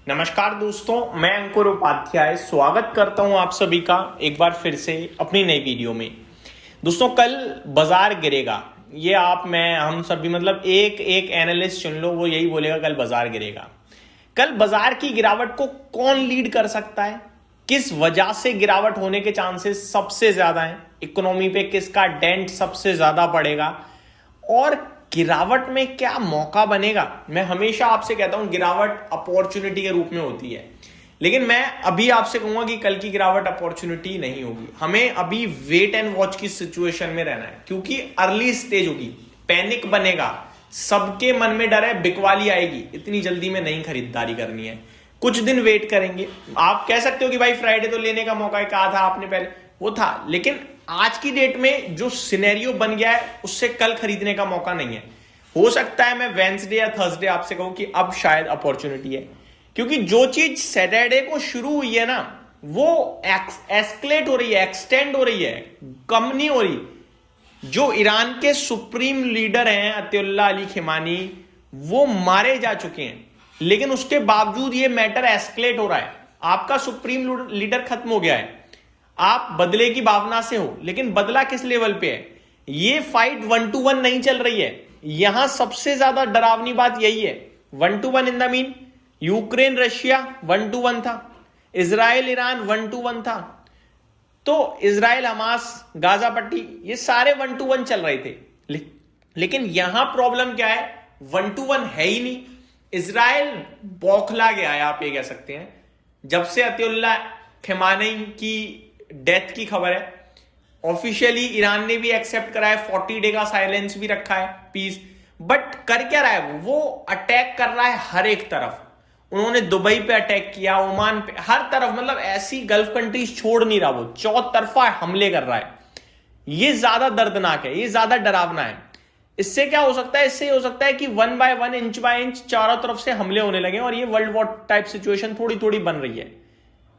नमस्कार दोस्तों, मैं अंकुर उपाध्याय स्वागत करता हूं आप सभी का एक बार फिर से अपनी नई वीडियो में। दोस्तों, कल बाजार गिरेगा, ये हम सभी मतलब एक एक एनालिस्ट चुन लो, वो यही बोलेगा कल बाजार गिरेगा। कल बाजार की गिरावट को कौन लीड कर सकता है, किस वजह से गिरावट होने के चांसेस सबसे ज्यादा हैं, इकोनॉमी पे किसका डेंट सबसे ज्यादा पड़ेगा और गिरावट में क्या मौका बनेगा। मैं हमेशा आपसे कहता हूं गिरावट अपॉर्चुनिटी के रूप में होती है, लेकिन मैं अभी आपसे कहूंगा कि कल की गिरावट अपॉर्चुनिटी नहीं होगी। हमें अभी वेट एंड वॉच की सिचुएशन में रहना है, क्योंकि अर्ली स्टेज होगी, पैनिक बनेगा, सबके मन में डर है, बिकवाली आएगी, इतनी जल्दी में नहीं खरीदारी करनी है, कुछ दिन वेट करेंगे। आप कह सकते हो कि भाई फ्राइडे तो लेने का मौका है, कहा था आपने पहले, वो था, लेकिन आज की डेट में जो सिनेरियो बन गया है उससे कल खरीदने का मौका नहीं है। हो सकता है मैं वेंसडे या थर्सडे आपसे कहूं कि अब शायद अपॉर्चुनिटी है, क्योंकि जो चीज सैटरडे को शुरू हुई है ना, वो एस्केलेट हो रही है, एक्सटेंड हो रही है, कम नहीं हो रही। जो ईरान के सुप्रीम लीडर हैं अतुल्ला अली खमेनी, वो मारे जा चुके हैं, लेकिन उसके बावजूद ये मैटर एस्केलेट हो रहा है। आपका सुप्रीम लीडर खत्म हो गया है, आप बदले की भावना से हो, लेकिन बदला किस लेवल पे है? ये फाइट 1-to-1 नहीं चल रही है। यहां सबसे ज्यादा डरावनी बात यही है। 1-to-1 in the mean Ukraine Russia 1-to-1 था, इजराइल ईरान 1-to-1 था, तो इजराइल हमास गाजा पट्टी, ये सारे 1-to-1 चल रहे थे। लेकिन यहां प्रॉब्लम क्या है? 1-to-1 है ही नहीं। इजराइल बौखला गया है, आप ये कह सकते हैं, जब से अतुल्ला खमेनी की डेथ की खबर है। ऑफिशियली ईरान ने भी एक्सेप्ट करा है, 40 डे का साइलेंस भी रखा है, पीस। बट कर क्या रहा है वो अटैक कर रहा है हर एक तरफ। उन्होंने दुबई पे अटैक किया, ओमान पे, हर तरफ, मतलब ऐसी गल्फ कंट्रीज छोड़ नहीं रहा, वो चौतरफा हमले कर रहा है। ये ज्यादा दर्दनाक है, ये ज्यादा डरावना है। इससे क्या हो सकता है? इससे हो सकता है कि 1 by 1 इंच बाय इंच चारों तरफ से हमले होने लगे और ये वर्ल्ड वॉर टाइप सिचुएशन थोड़ी थोड़ी बन रही है।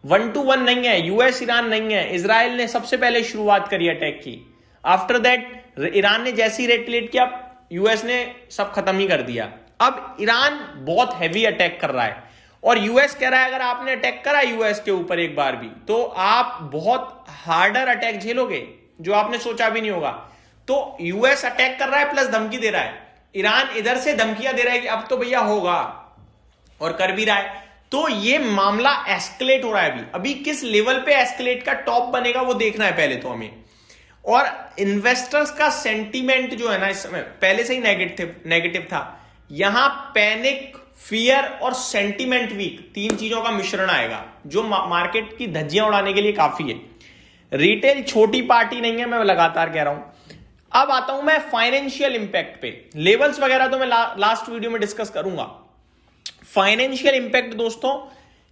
1-to-1 नहीं है, यूएस ईरान नहीं है। इजराइल ने सबसे पहले शुरुआत करी अटैक की, आफ्टर दैट ईरान ने जैसी रेटलेट किया, यूएस ने सब खत्म ही कर दिया। अब ईरान बहुत हैवी अटैक कर रहा है और यूएस कह रहा है अगर आपने अटैक करा यूएस के ऊपर एक बार भी, तो आप बहुत हार्डर अटैक झेलोगे, जो आपने सोचा भी नहीं होगा। तो यूएस अटैक कर रहा है प्लस धमकी दे रहा है, ईरान इधर से धमकियां दे रहा है कि अब तो भैया होगा, और कर भी रहा है। तो ये मामला एस्केलेट हो रहा है। अभी किस लेवल पे एस्केलेट का टॉप बनेगा वो देखना है पहले तो हमें। और इन्वेस्टर्स का सेंटीमेंट जो है ना, इस समय पहले से ही नेगेटिव था। यहां पैनिक, फियर और सेंटीमेंट वीक, तीन चीजों का मिश्रण आएगा, जो मार्केट की धज्जियां उड़ाने के लिए काफी है। रिटेल छोटी पार्टी नहीं है, मैं लगातार कह रहा हूं। अब आता हूं मैं फाइनेंशियल इंपैक्ट पे। लेवल्स वगैरह तो मैं लास्ट वीडियो में डिस्कस करूंगा। फाइनेंशियल इंपैक्ट दोस्तों,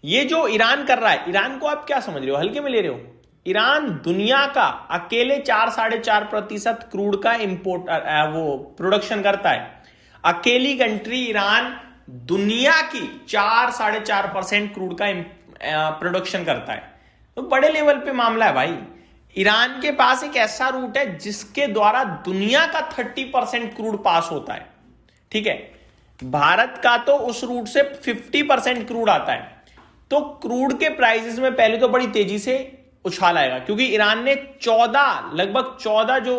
ये जो ईरान कर रहा है, ईरान को आप क्या समझ रहे हो, हल्के में ले रहे हो? ईरान दुनिया का अकेले 4-4.5% क्रूड का इंपोर्ट वो प्रोडक्शन करता है। अकेली कंट्री ईरान दुनिया की 4-4.5% क्रूड का प्रोडक्शन करता है। तो बड़े लेवल पे मामला है भाई। ईरान के पास एक ऐसा रूट है जिसके द्वारा दुनिया का 30% क्रूड पास होता है, ठीक है। भारत का तो उस रूट से 50% क्रूड आता है। तो क्रूड के प्राइसेस में पहले तो बड़ी तेजी से उछाल आएगा, क्योंकि ईरान ने लगभग 14 जो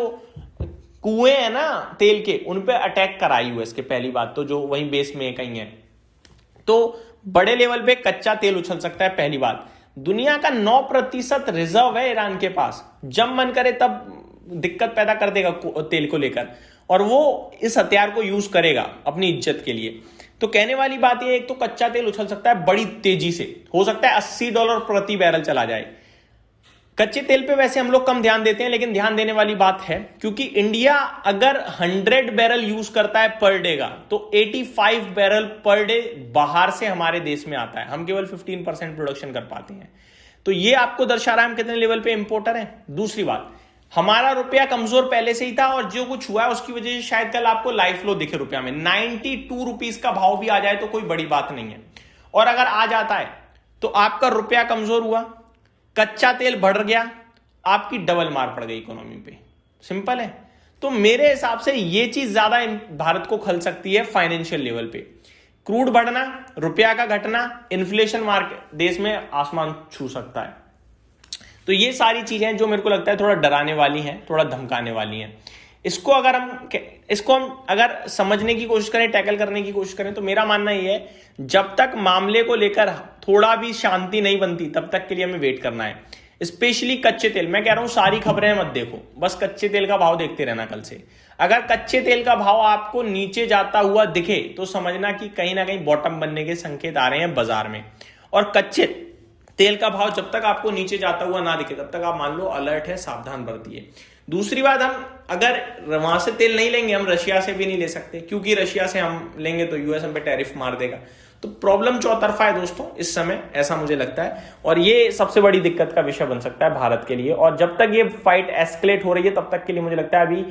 कुएं हैं ना तेल के, उन पे अटैक करा यूएस के, पहली बात तो, जो वहीं बेस में कहीं है। तो बड़े लेवल पे कच्चा तेल उछल सकता है, पहली बात। दुनिया का 9% रिजर्व है ईरान के पास, जब मन करे तब दिक्कत पैदा कर देगा तेल को लेकर, और वो इस हथियार को यूज करेगा अपनी इज्जत के लिए। तो कहने वाली बात यह, एक तो कच्चा तेल उछल सकता है बड़ी तेजी से, हो सकता है $80 प्रति बैरल चला जाए। कच्चे तेल पे वैसे हम लोग कम ध्यान देते हैं, लेकिन ध्यान देने वाली बात है, क्योंकि इंडिया अगर 100 बैरल यूज करता है पर डे का, तो 85 बैरल पर डे बाहर से हमारे देश में आता है। हम केवल 15% प्रोडक्शन कर पाते हैं। तो ये आपको दर्शा रहा है हम कितने लेवल पे इंपोर्टर हैं। दूसरी बात, हमारा रुपया कमजोर पहले से ही था, और जो कुछ हुआ है उसकी वजह से शायद कल आपको लाइफ लो दिखे रुपया में। 92 रुपीज का भाव भी आ जाए तो कोई बड़ी बात नहीं है, और अगर आ जाता है तो आपका रुपया कमजोर हुआ, कच्चा तेल बढ़ गया, आपकी डबल मार पड़ गई इकोनॉमी पे। सिंपल है। तो मेरे हिसाब से ये चीज ज्यादा भारत को खल सकती है फाइनेंशियल लेवल पे। क्रूड बढ़ना, रुपया का घटना, इन्फ्लेशन मार्केट देश में आसमान छू सकता है। तो ये सारी चीजें जो मेरे को लगता है थोड़ा डराने वाली हैं, थोड़ा धमकाने वाली हैं। इसको हम अगर समझने की कोशिश करें, टैकल करने की कोशिश करें, तो मेरा मानना ये है जब तक मामले को लेकर थोड़ा भी शांति नहीं बनती तब तक के लिए हमें वेट करना है। स्पेशली कच्चे तेल, मैं कह रहा हूं सारी खबरें मत देखो, बस कच्चे तेल का भाव देखते रहना। कल से अगर कच्चे तेल का भाव आपको नीचे जाता हुआ दिखे तो समझना कि कहीं ना कहीं बॉटम बनने के संकेत आ रहे हैं बाजार में। और कच्चे तेल का भाव जब तक आपको नीचे जाता हुआ ना दिखे तब तक आप मान लो अलर्ट है, सावधान बरतिए। दूसरी बात, हम अगर वहां से तेल नहीं लेंगे, हम रशिया से भी नहीं ले सकते, क्योंकि रशिया से हम लेंगे तो यूएस हम पे टैरिफ मार देगा। तो प्रॉब्लम चौतरफा है दोस्तों इस समय, ऐसा मुझे लगता है। और ये सबसे बड़ी दिक्कत का विषय बन सकता है भारत के लिए। और जब तक ये फाइट एस्केलेट हो रही है तब तक के लिए मुझे लगता है अभी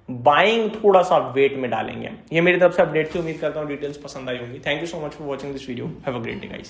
बाइंग थोड़ा सा वेट में डालेंगे। ये मेरी तरफ से अपडेट थी, उम्मीद करता हूँ डिटेल्स पसंद आई होंगी। Thank you so much for watching this video. Have a great day guys.